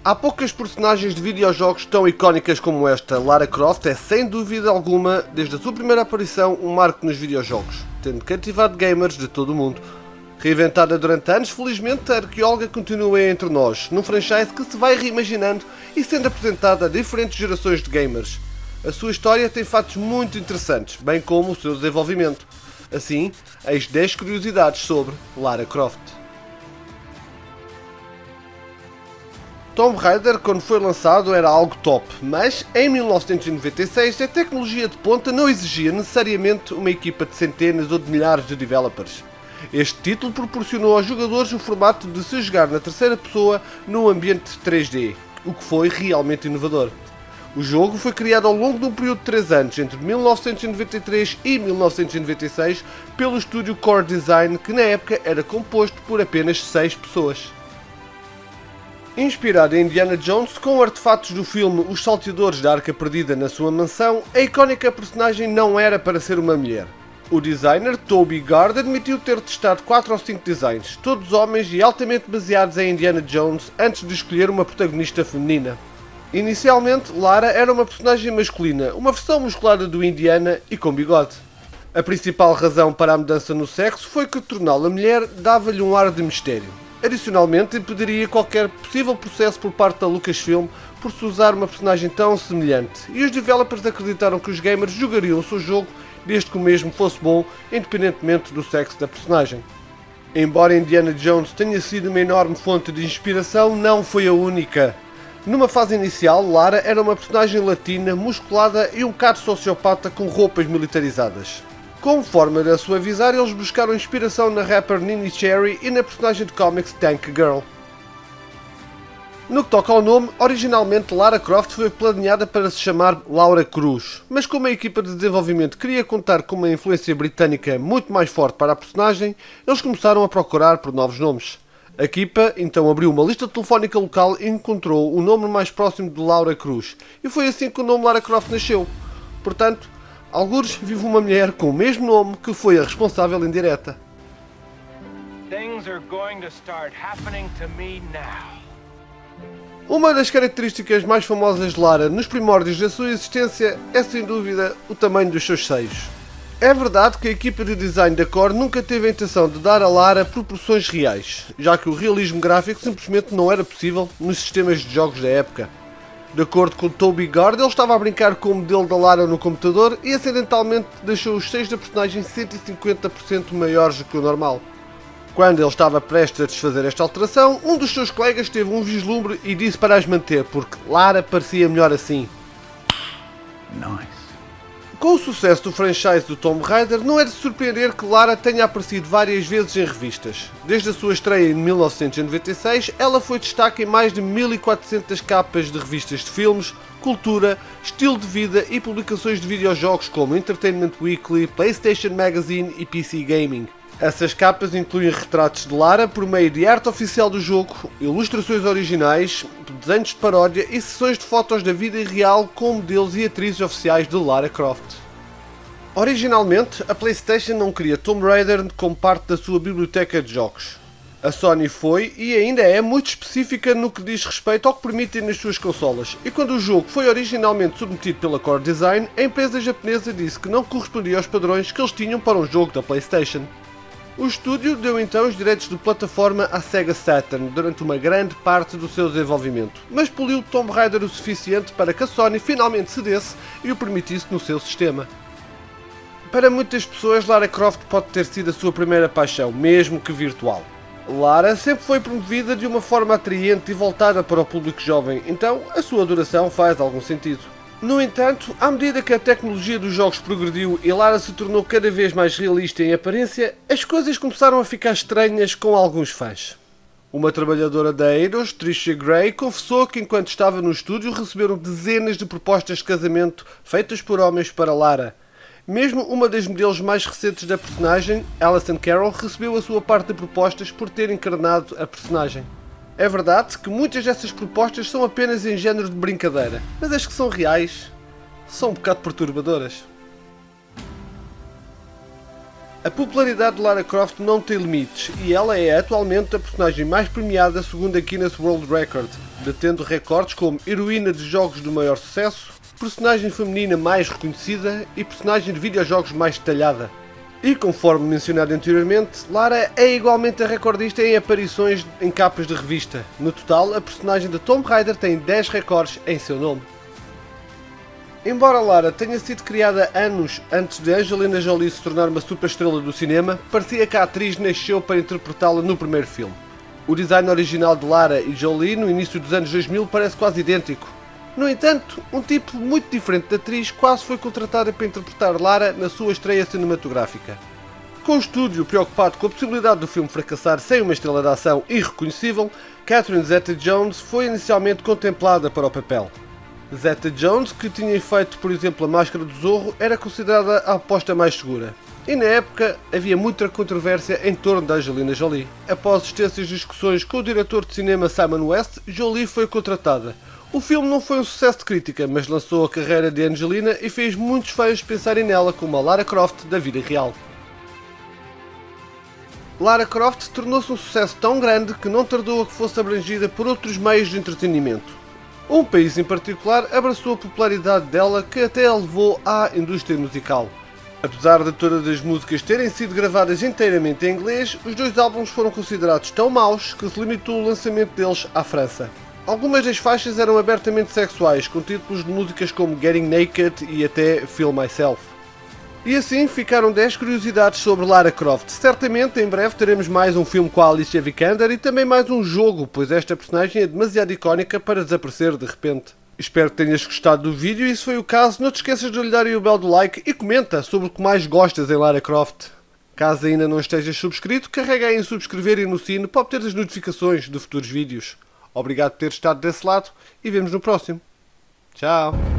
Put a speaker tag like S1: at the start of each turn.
S1: Há poucas personagens de videojogos tão icónicas como esta. Lara Croft é, sem dúvida alguma, desde a sua primeira aparição, um marco nos videojogos, tendo cativado gamers de todo o mundo. Reinventada durante anos, felizmente a arqueóloga continua entre nós, num franchise que se vai reimaginando e sendo apresentada a diferentes gerações de gamers. A sua história tem fatos muito interessantes, bem como o seu desenvolvimento. Assim, eis 10 curiosidades sobre Lara Croft. Tomb Raider, quando foi lançado, era algo top, mas em 1996 a tecnologia de ponta não exigia necessariamente uma equipa de centenas ou de milhares de developers. Este título proporcionou aos jogadores o formato de se jogar na terceira pessoa num ambiente 3D, o que foi realmente inovador. O jogo foi criado ao longo de um período de 3 anos, entre 1993 e 1996, pelo estúdio Core Design, que na época era composto por apenas 6 pessoas. Inspirado em Indiana Jones, com artefatos do filme Os Salteadores da Arca Perdida na sua mansão, a icónica personagem não era para ser uma mulher. O designer Toby Gard admitiu ter testado 4 ou 5 designs, todos homens e altamente baseados em Indiana Jones, antes de escolher uma protagonista feminina. Inicialmente, Lara era uma personagem masculina, uma versão musculada do Indiana e com bigode. A principal razão para a mudança no sexo foi que torná-la mulher dava-lhe um ar de mistério. Adicionalmente, impediria qualquer possível processo por parte da Lucasfilm por se usar uma personagem tão semelhante, e os developers acreditaram que os gamers jogariam o seu jogo desde que o mesmo fosse bom, independentemente do sexo da personagem. Embora Indiana Jones tenha sido uma enorme fonte de inspiração, não foi a única. Numa fase inicial, Lara era uma personagem latina, musculada e um bocado sociopata com roupas militarizadas. Como forma de a suavizar, eles buscaram inspiração na rapper Nini Cherry e na personagem de comics Tank Girl. No que toca ao nome, originalmente Lara Croft foi planeada para se chamar Laura Cruz, mas como a equipa de desenvolvimento queria contar com uma influência britânica muito mais forte para a personagem, eles começaram a procurar por novos nomes. A equipa então abriu uma lista telefónica local e encontrou o nome mais próximo de Laura Cruz, e foi assim que o nome Lara Croft nasceu. Portanto, algures vive uma mulher com o mesmo nome que foi a responsável indireta. Uma das características mais famosas de Lara nos primórdios da sua existência é sem dúvida o tamanho dos seus seios. É verdade que a equipa de design da Core nunca teve a intenção de dar a Lara proporções reais, já que o realismo gráfico simplesmente não era possível nos sistemas de jogos da época. De acordo com Toby Gard, ele estava a brincar com o modelo da Lara no computador e acidentalmente deixou os seios da personagem 150% maiores do que o normal. Quando ele estava prestes a desfazer esta alteração, um dos seus colegas teve um vislumbre e disse para as manter, porque Lara parecia melhor assim.
S2: Nice.
S1: Com o sucesso do franchise do Tomb Raider, não é de surpreender que Lara tenha aparecido várias vezes em revistas. Desde a sua estreia em 1996, ela foi destaque em mais de 1400 capas de revistas de filmes, cultura, estilo de vida e publicações de videojogos como Entertainment Weekly, PlayStation Magazine e PC Gaming. Essas capas incluem retratos de Lara por meio de arte oficial do jogo, ilustrações originais, desenhos de paródia e sessões de fotos da vida real com modelos e atrizes oficiais de Lara Croft. Originalmente, a PlayStation não queria Tomb Raider como parte da sua biblioteca de jogos. A Sony foi e ainda é muito específica no que diz respeito ao que permitem nas suas consolas, e quando o jogo foi originalmente submetido pela Core Design, a empresa japonesa disse que não correspondia aos padrões que eles tinham para um jogo da PlayStation. O estúdio deu então os direitos de plataforma à Sega Saturn durante uma grande parte do seu desenvolvimento, mas poliu Tomb Raider o suficiente para que a Sony finalmente cedesse e o permitisse no seu sistema. Para muitas pessoas, Lara Croft pode ter sido a sua primeira paixão, mesmo que virtual. Lara sempre foi promovida de uma forma atraente e voltada para o público jovem, então a sua adoração faz algum sentido. No entanto, à medida que a tecnologia dos jogos progrediu e Lara se tornou cada vez mais realista em aparência, as coisas começaram a ficar estranhas com alguns fãs. Uma trabalhadora da Eidos, Tricia Gray, confessou que enquanto estava no estúdio receberam dezenas de propostas de casamento feitas por homens para Lara. Mesmo uma das modelos mais recentes da personagem, Alison Carroll, recebeu a sua parte de propostas por ter encarnado a personagem. É verdade que muitas dessas propostas são apenas em género de brincadeira, mas as que são reais são um bocado perturbadoras. A popularidade de Lara Croft não tem limites e ela é atualmente a personagem mais premiada segundo a Guinness World Record, detendo recordes como heroína de jogos do maior sucesso, personagem feminina mais reconhecida e personagem de videojogos mais detalhada. E conforme mencionado anteriormente, Lara é igualmente a recordista em aparições em capas de revista. No total, a personagem de Tomb Raider tem 10 recordes em seu nome. Embora Lara tenha sido criada anos antes de Angelina Jolie se tornar uma superestrela do cinema, parecia que a atriz nasceu para interpretá-la no primeiro filme. O design original de Lara e Jolie no início dos anos 2000 parece quase idêntico. No entanto, um tipo muito diferente de atriz quase foi contratada para interpretar Lara na sua estreia cinematográfica. Com o estúdio preocupado com a possibilidade do filme fracassar sem uma estrela de ação irreconhecível, Catherine Zeta-Jones foi inicialmente contemplada para o papel. Zeta-Jones, que tinha feito, por exemplo, A Máscara do Zorro, era considerada a aposta mais segura. E na época havia muita controvérsia em torno da Angelina Jolie. Após extensas discussões com o diretor de cinema Simon West, Jolie foi contratada. O filme não foi um sucesso de crítica, mas lançou a carreira de Angelina e fez muitos fãs pensarem nela como a Lara Croft da vida real. Lara Croft tornou-se um sucesso tão grande que não tardou a que fosse abrangida por outros meios de entretenimento. Um país em particular abraçou a popularidade dela que até a levou à indústria musical. Apesar de todas as músicas terem sido gravadas inteiramente em inglês, os dois álbuns foram considerados tão maus que se limitou o lançamento deles à França. Algumas das faixas eram abertamente sexuais, com títulos de músicas como Getting Naked e até Feel Myself. E assim ficaram 10 curiosidades sobre Lara Croft. Certamente em breve teremos mais um filme com a Alicia Vikander e também mais um jogo, pois esta personagem é demasiado icónica para desaparecer de repente. Espero que tenhas gostado do vídeo e se foi o caso, não te esqueças de lhe dar o belo do like e comenta sobre o que mais gostas em Lara Croft. Caso ainda não estejas subscrito, carrega aí em subscrever e no sino para obter as notificações de futuros vídeos. Obrigado por ter estado desse lado e vemos no próximo. Tchau!